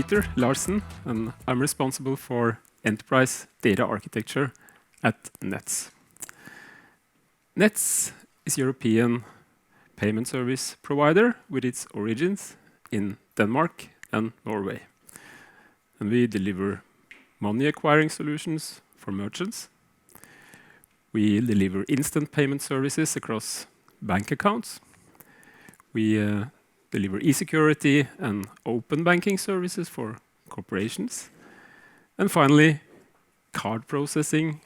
Peter Larsen, and I'm responsible for enterprise data architecture at Nets. Nets is a European payment service provider with its origins in Denmark and Norway. And we deliver money acquiring solutions for merchants. We deliver instant payment services across bank accounts. We deliver e-security and open banking services for corporations. And finally, card processing,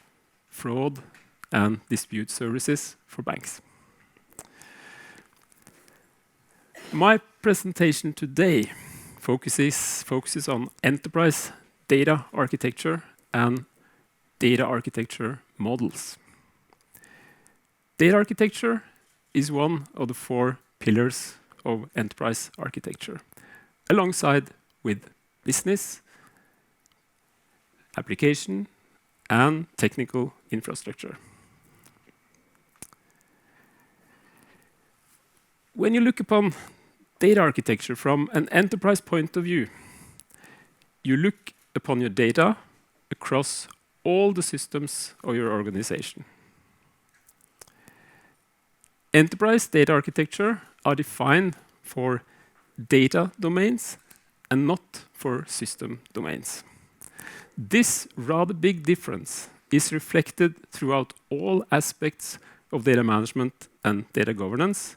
fraud, and dispute services for banks. My presentation today focuses on enterprise data architecture and data architecture models. Data architecture is one of the 4 pillars of enterprise architecture, alongside with business, application, and technical infrastructure. When you look upon data architecture from an enterprise point of view, you look upon your data across all the systems of your organization. Enterprise data architecture are defined for data domains and not for system domains. This rather big difference is reflected throughout all aspects of data management and data governance,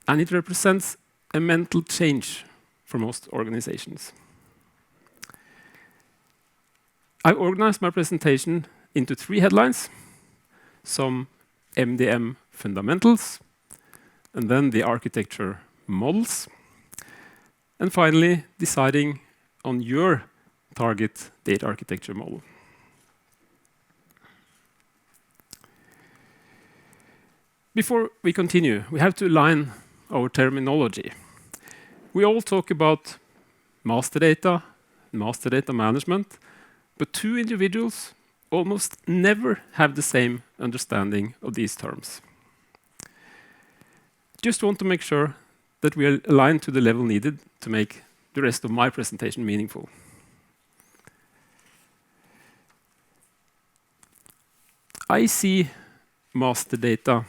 and it represents a mental change for most organizations. I organized my presentation into 3 headlines: some MDM fundamentals, and then the architecture models, and finally deciding on your target data architecture model. Before we continue, we have to align our terminology. We all talk about master data management, but 2 individuals almost never have the same understanding of these terms. Just want to make sure that we are aligned to the level needed to make the rest of my presentation meaningful. I see master data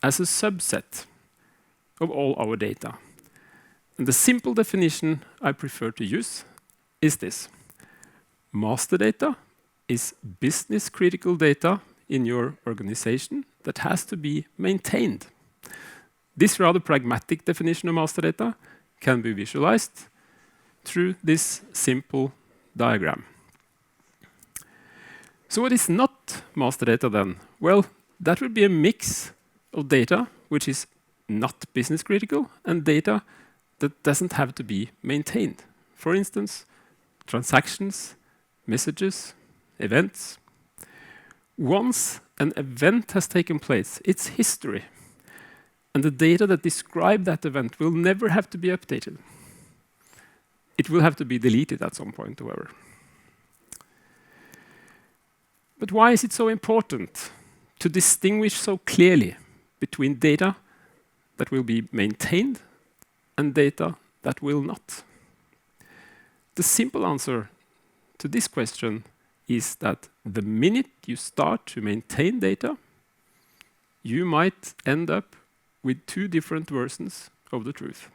as a subset of all our data. And the simple definition I prefer to use is this: master data is business critical data in your organization that has to be maintained. This rather pragmatic definition of master data can be visualized through this simple diagram. So what is not master data then? Well, that would be a mix of data which is not business critical and data that doesn't have to be maintained. For instance, transactions, messages, events. Once an event has taken place, it's history. And the data that describe that event will never have to be updated. It will have to be deleted at some point, however. But why is it so important to distinguish so clearly between data that will be maintained and data that will not? The simple answer to this question is that the minute you start to maintain data, you might end up with 2 different versions of the truth.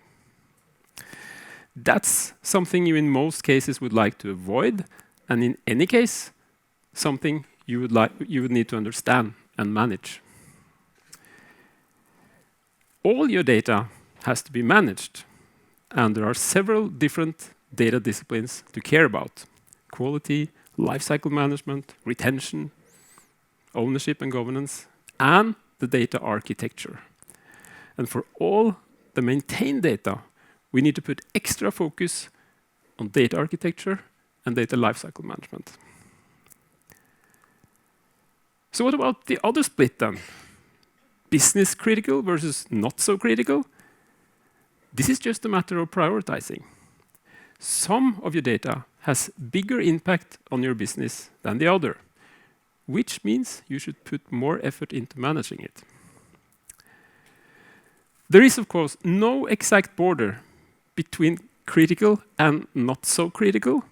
That's something you in most cases would like to avoid, and in any case, something you would need to understand and manage. All your data has to be managed, and there are several different data disciplines to care about: quality, lifecycle management, retention, ownership and governance, and the data architecture. And for all the maintained data, we need to put extra focus on data architecture and data lifecycle management. So what about the other split then? Business critical versus not so critical? This is just a matter of prioritizing. Some of your data has bigger impact on your business than the other, which means you should put more effort into managing it. There is, of course, no exact border between critical and not so critical.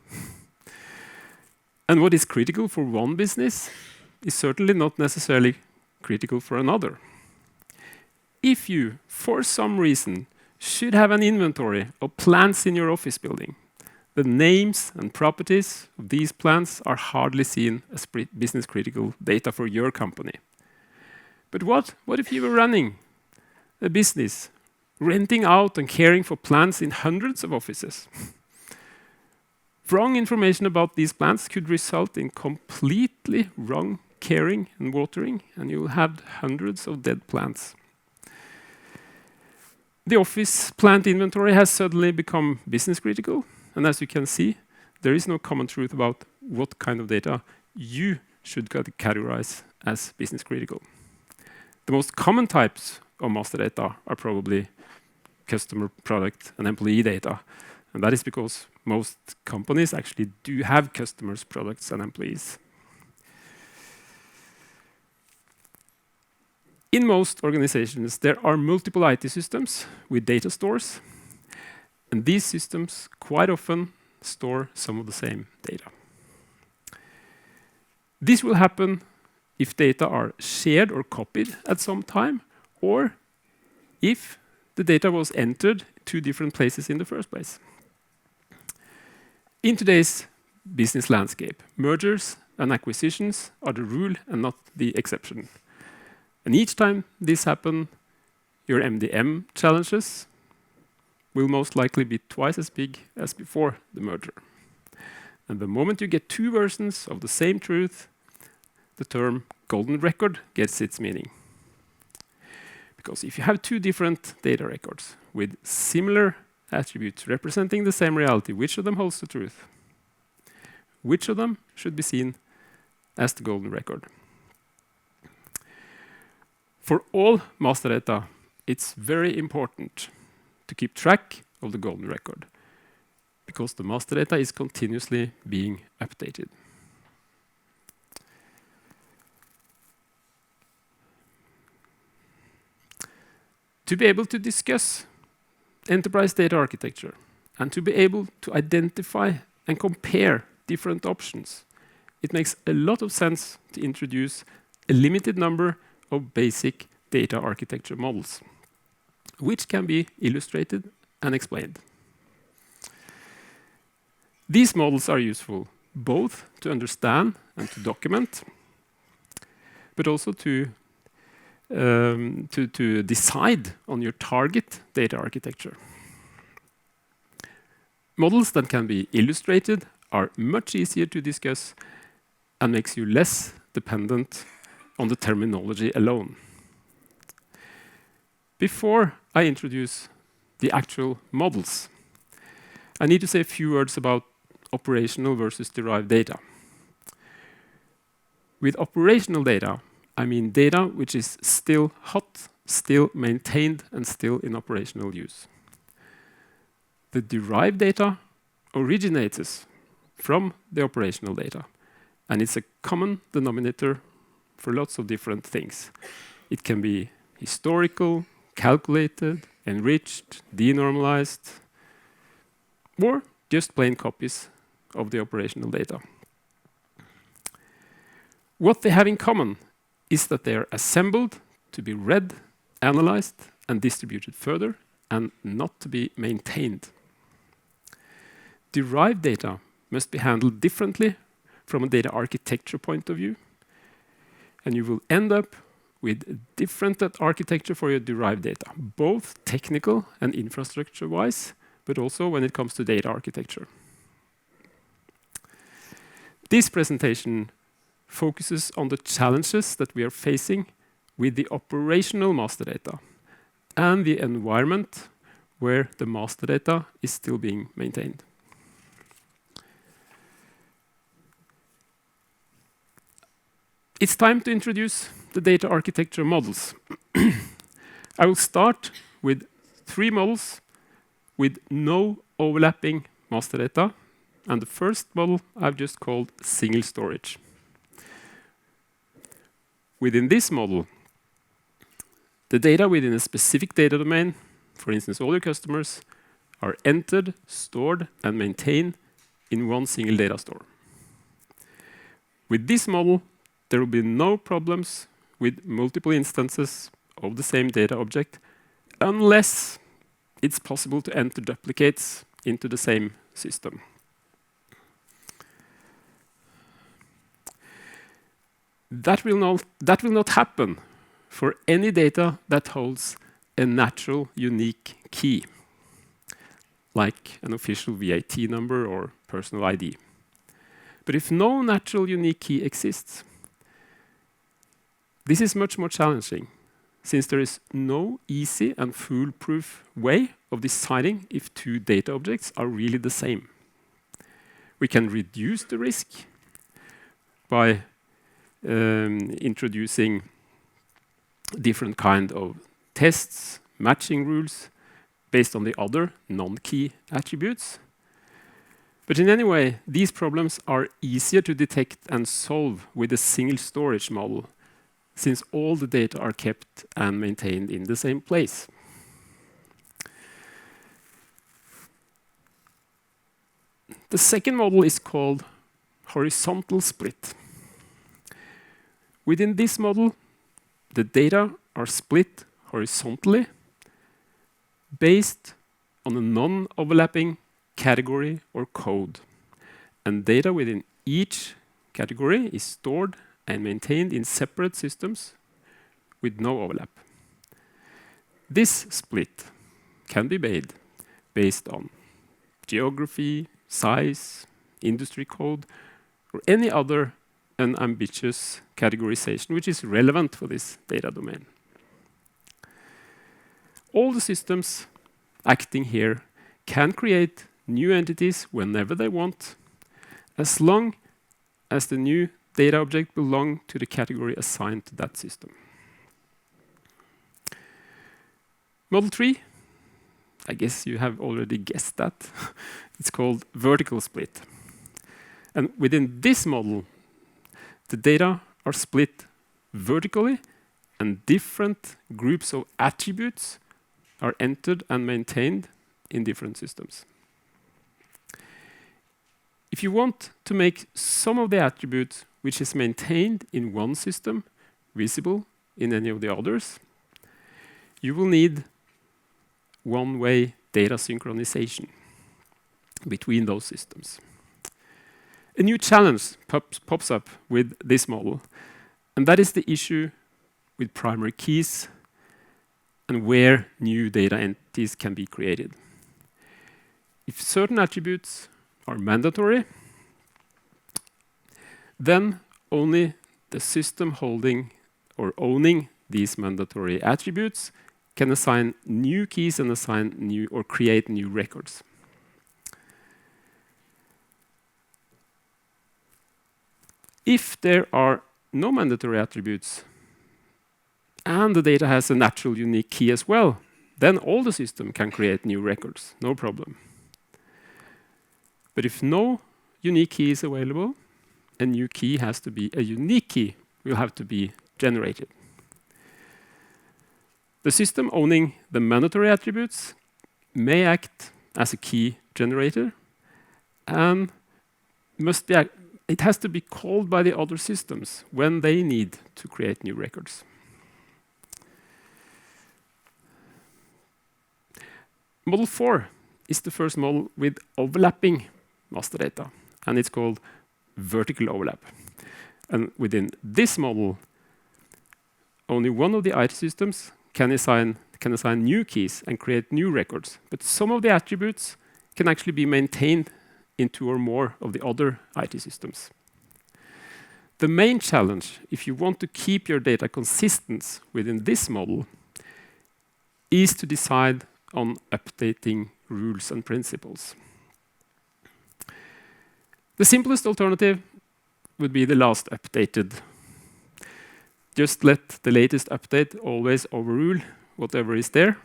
And what is critical for one business is certainly not necessarily critical for another. If you, for some reason, should have an inventory of plants in your office building, the names and properties of these plants are hardly seen as business critical data for your company. But what if you were running a business, renting out and caring for plants in hundreds of offices? Wrong information about these plants could result in completely wrong caring and watering, and you'll have hundreds of dead plants. The office plant inventory has suddenly become business critical, and as you can see, there is no common truth about what kind of data you should categorize as business critical. The most common types of master data are probably customer, product, and employee data, and that is because most companies actually do have customers, products, and employees. In most organizations, there are multiple IT systems with data stores, and these systems quite often store some of the same data. This will happen if data are shared or copied at some time, or if the data was entered to different places in the first place. In today's business landscape, mergers and acquisitions are the rule and not the exception. And each time this happens, your MDM challenges will most likely be twice as big as before the merger. And the moment you get two versions of the same truth, the term golden record gets its meaning. Because if you have two different data records with similar attributes representing the same reality, which of them holds the truth? Which of them should be seen as the golden record? For all master data, it's very important to keep track of the golden record, because the master data is continuously being updated. To be able to discuss enterprise data architecture and to be able to identify and compare different options, it makes a lot of sense to introduce a limited number of basic data architecture models, which can be illustrated and explained. These models are useful both to understand and to document, but also to decide on your target data architecture. Models that can be illustrated are much easier to discuss and makes you less dependent on the terminology alone. Before I introduce the actual models, I need to say a few words about operational versus derived data. With operational data, I mean data which is still hot, still maintained, and still in operational use. The derived data originates from the operational data, and it's a common denominator for lots of different things. It can be historical, calculated, enriched, denormalized, or just plain copies of the operational data. What they have in common is that they are assembled to be read, analyzed, and distributed further, and not to be maintained. Derived data must be handled differently from a data architecture point of view, and you will end up with different architecture for your derived data, both technical and infrastructure-wise, but also when it comes to data architecture. This presentation focuses on the challenges that we are facing with the operational master data and the environment where the master data is still being maintained. It's time to introduce the data architecture models. I will start with 3 models with no overlapping master data, and the first model I've just called single storage. Within this model, the data within a specific data domain, for instance all your customers, are entered, stored, and maintained in one single data store. With this model, there will be no problems with multiple instances of the same data object unless it's possible to enter duplicates into the same system. That will not happen for any data that holds a natural unique key, like an official VAT number or personal ID. But if no natural unique key exists, this is much more challenging, since there is no easy and foolproof way of deciding if two data objects are really the same. We can reduce the risk by introducing different kind of tests, matching rules, based on the other non-key attributes. But in any way, these problems are easier to detect and solve with a single storage model, since all the data are kept and maintained in the same place. The second model is called horizontal split. Within this model, the data are split horizontally based on a non-overlapping category or code. And data within each category is stored and maintained in separate systems with no overlap. This split can be made based on geography, size, industry code, or any other unambiguous categorization which is relevant for this data domain. All the systems acting here can create new entities whenever they want, as long as the new data object belongs to the category assigned to that system. Model 3, I guess you have already guessed that. It's called vertical split. And within this model, the data are split vertically, and different groups of attributes are entered and maintained in different systems. If you want to make some of the attributes which is maintained in one system visible in any of the others, you will need one-way data synchronization between those systems. A new challenge pops up with this model, and that is the issue with primary keys and where new data entities can be created. If certain attributes are mandatory, then only the system holding or owning these mandatory attributes can assign new keys and assign new or create new records. If there are no mandatory attributes and the data has a natural unique key as well, then all the system can create new records, no problem. But if no unique key is available, a new key has to be a unique key, will have to be generated. The system owning the mandatory attributes may act as a key generator and it has to be called by the other systems when they need to create new records. Model 4 is the first model with overlapping master data, and it's called vertical overlap. And within this model, only one of the IT systems can assign new keys and create new records, but some of the attributes can actually be maintained in two or more of the other IT systems. The main challenge, if you want to keep your data consistent within this model, is to decide on updating rules and principles. The simplest alternative would be the last updated. Just let the latest update always overrule whatever is there.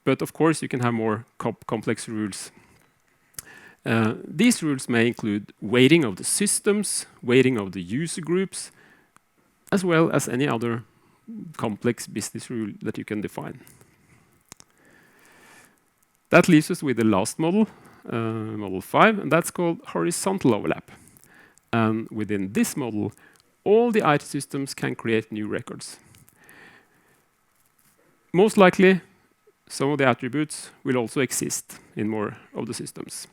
But of course, you can have more complex rules. These rules may include weighting of the systems, weighting of the user groups, as well as any other complex business rule that you can define. That leaves us with the last model, model 5, and that's called horizontal overlap. And within this model, all the IT systems can create new records. Most likely, some of the attributes will also exist in more of the systems.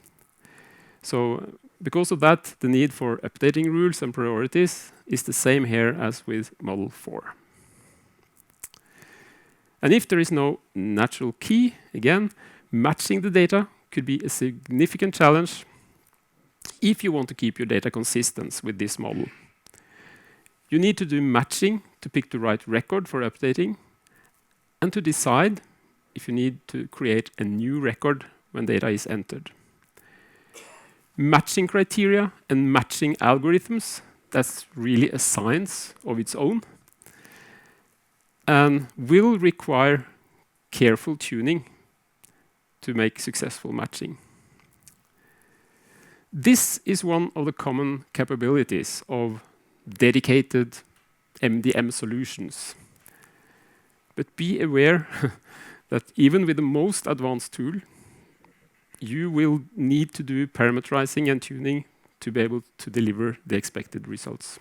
So because of that, the need for updating rules and priorities is the same here as with model 4. And if there is no natural key, again, matching the data could be a significant challenge if you want to keep your data consistent with this model. You need to do matching to pick the right record for updating and to decide if you need to create a new record when data is entered. Matching criteria and matching algorithms, that's really a science of its own and will require careful tuning to make successful matching. This is one of the common capabilities of dedicated MDM solutions. But be aware that even with the most advanced tool, you will need to do parameterizing and tuning to be able to deliver the expected results.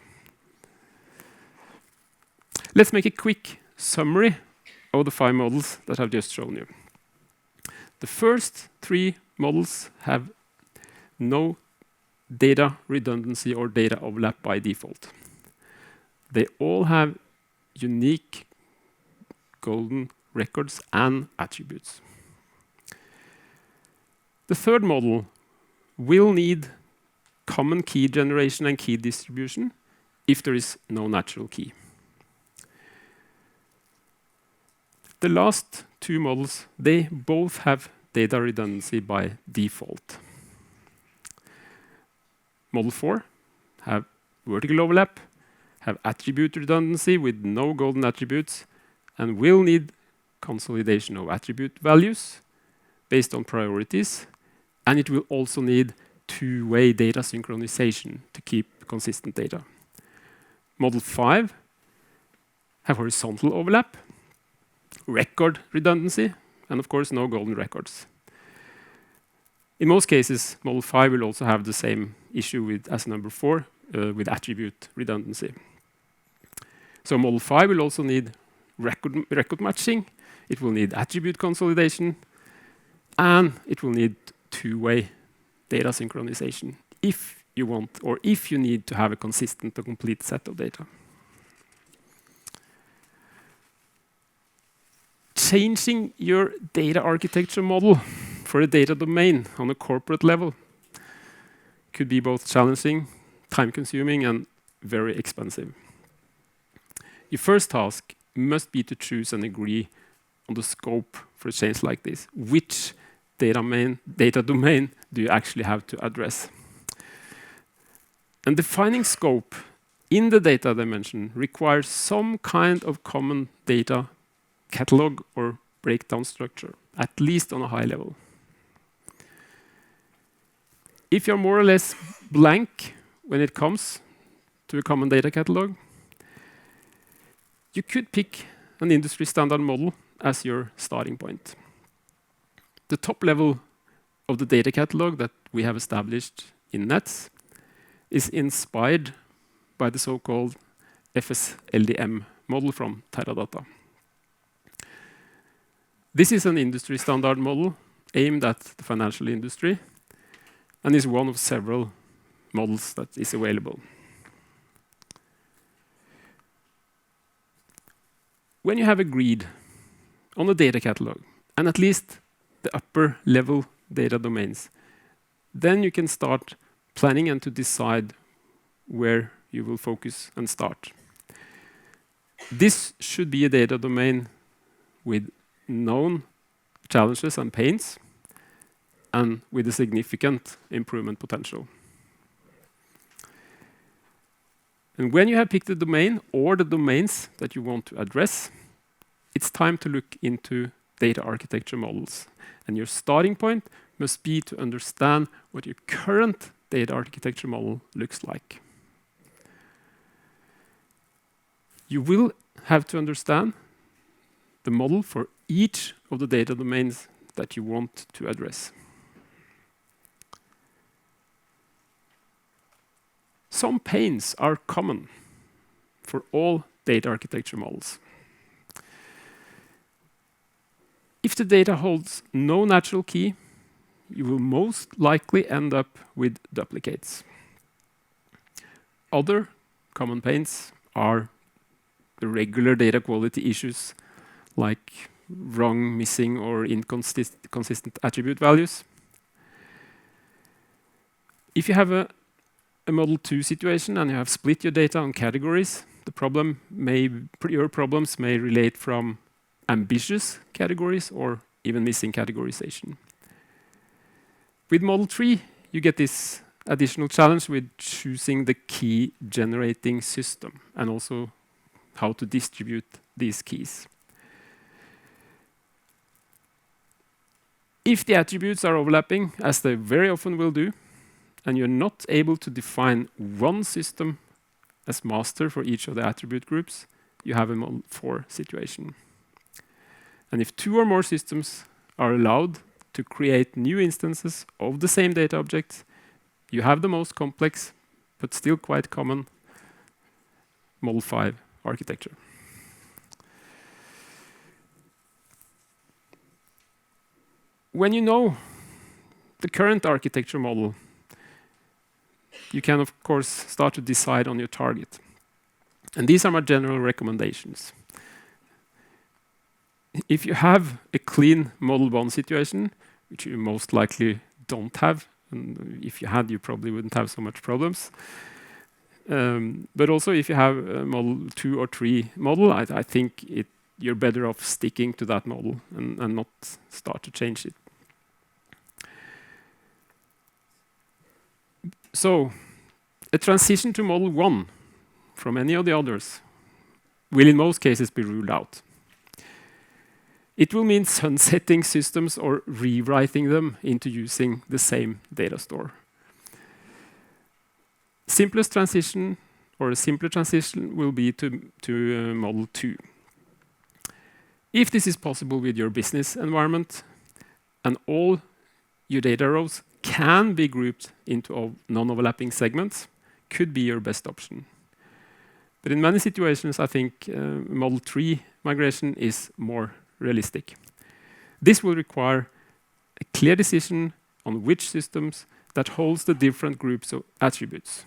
Let's make a quick summary of the 5 models that I've just shown you. The first 3 models have no data redundancy or data overlap by default. They all have unique golden records and attributes. The third model will need common key generation and key distribution if there is no natural key. The last 2 models, they both have data redundancy by default. Model 4 have vertical overlap, have attribute redundancy with no golden attributes, and will need consolidation of attribute values based on priorities, and it will also need two-way data synchronization to keep consistent data. Model 5 have horizontal overlap, record redundancy, and of course no golden records. In most cases, Model 5 will also have the same issue as number 4 with attribute redundancy. So Model 5 will also need record matching, it will need attribute consolidation, and it will need two-way data synchronization if you want or if you need to have a consistent or complete set of data. Changing your data architecture model for a data domain on a corporate level could be both challenging, time-consuming, and very expensive. Your first task must be to choose and agree on the scope for a change like this. Which data domain do you actually have to address? And defining scope in the data dimension requires some kind of common data catalog or breakdown structure, at least on a high level. If you're more or less blank when it comes to a common data catalog, you could pick an industry standard model as your starting point. The top level of the data catalog that we have established in Nets is inspired by the so-called FSLDM model from Teradata. This is an industry standard model aimed at the financial industry and is one of several models that is available. When you have agreed on the data catalog and at least the upper level data domains, then you can start planning and to decide where you will focus and start. This should be a data domain with known challenges and pains and with a significant improvement potential. And when you have picked the domain or the domains that you want to address, it's time to look into data architecture models. And your starting point must be to understand what your current data architecture model looks like. You will have to understand the model for each of the data domains that you want to address. Some pains are common for all data architecture models. If the data holds no natural key, you will most likely end up with duplicates. Other common pains are the regular data quality issues like wrong, missing, or inconsistent attribute values. If you have a Model 2 situation and you have split your data on categories, your problems may relate from ambitious categories or even missing categorization. With Model 3, you get this additional challenge with choosing the key generating system and also how to distribute these keys. If the attributes are overlapping, as they very often will do, and you're not able to define one system as master for each of the attribute groups, you have a Model 4 situation. And if 2 or more systems are allowed to create new instances of the same data object, you have the most complex, but still quite common, Model 5 architecture. When you know the current architecture model, you can, of course, start to decide on your target. And these are my general recommendations. If you have a clean Model 1 situation, which you most likely don't have, and if you had, you probably wouldn't have so much problems. But also, if you have a Model 2 or 3 model, I think you're better off sticking to that model and not start to change it. So, a transition to Model 1 from any of the others will in most cases be ruled out. It will mean sunsetting systems or rewriting them into using the same data store. Simplest transition, or a simpler transition, will be to Model 2. If this is possible with your business environment and all your data rows can be grouped into non-overlapping segments, could be your best option. But in many situations, I think Model 3 migration is more realistic. This will require a clear decision on which systems that holds the different groups of attributes,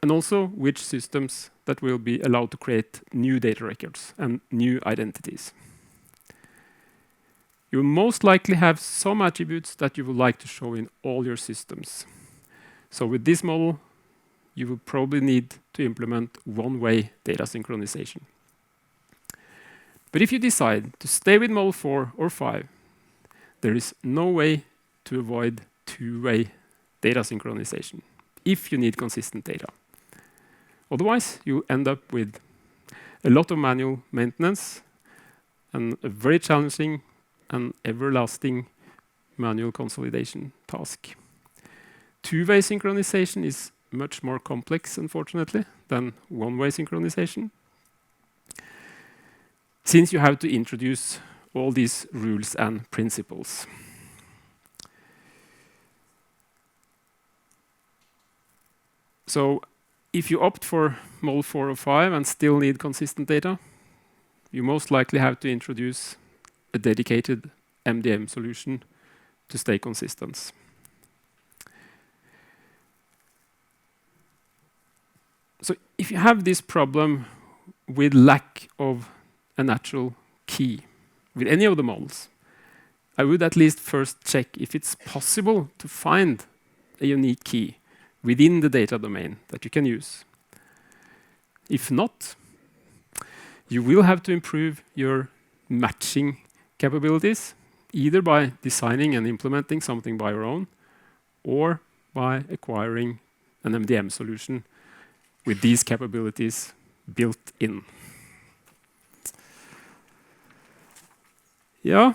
and also which systems that will be allowed to create new data records and new identities. You will most likely have some attributes that you would like to show in all your systems. So with this model, you will probably need to implement one-way data synchronization. But if you decide to stay with Model 4 or 5, there is no way to avoid two-way data synchronization if you need consistent data. Otherwise, you'll end up with a lot of manual maintenance and a very challenging and everlasting manual consolidation task. Two-way synchronization is much more complex, unfortunately, than one-way synchronization, since you have to introduce all these rules and principles. So if you opt for Model 4 or 5 and still need consistent data, you most likely have to introduce a dedicated MDM solution to stay consistent. So if you have this problem with lack of a natural key with any of the models, I would at least first check if it's possible to find a unique key within the data domain that you can use. If not, you will have to improve your matching capabilities, either by designing and implementing something by your own, or by acquiring an MDM solution with these capabilities built in. Yeah,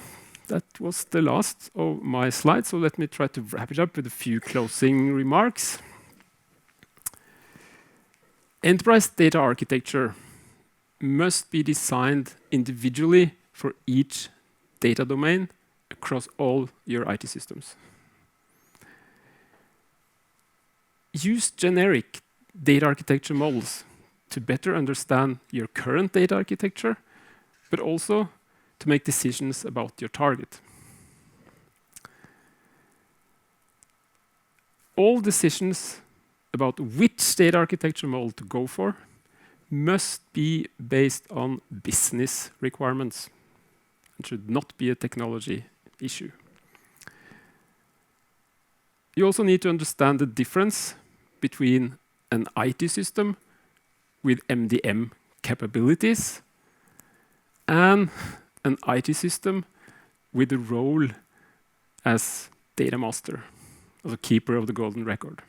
that was the last of my slides, so let me try to wrap it up with a few closing remarks. Enterprise data architecture must be designed individually for each data domain across all your IT systems. Use generic data architecture models to better understand your current data architecture, but also to make decisions about your target. All decisions about which data architecture model to go for must be based on business requirements. It should not be a technology issue. You also need to understand the difference between an IT system with MDM capabilities and an IT system with a role as data master, as a keeper of the golden record.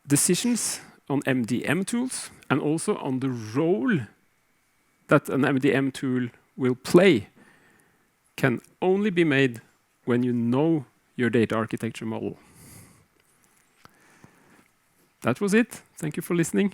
Decisions on MDM tools and also on the role that an MDM tool will play can only be made when you know your data architecture model. That was it. Thank you for listening.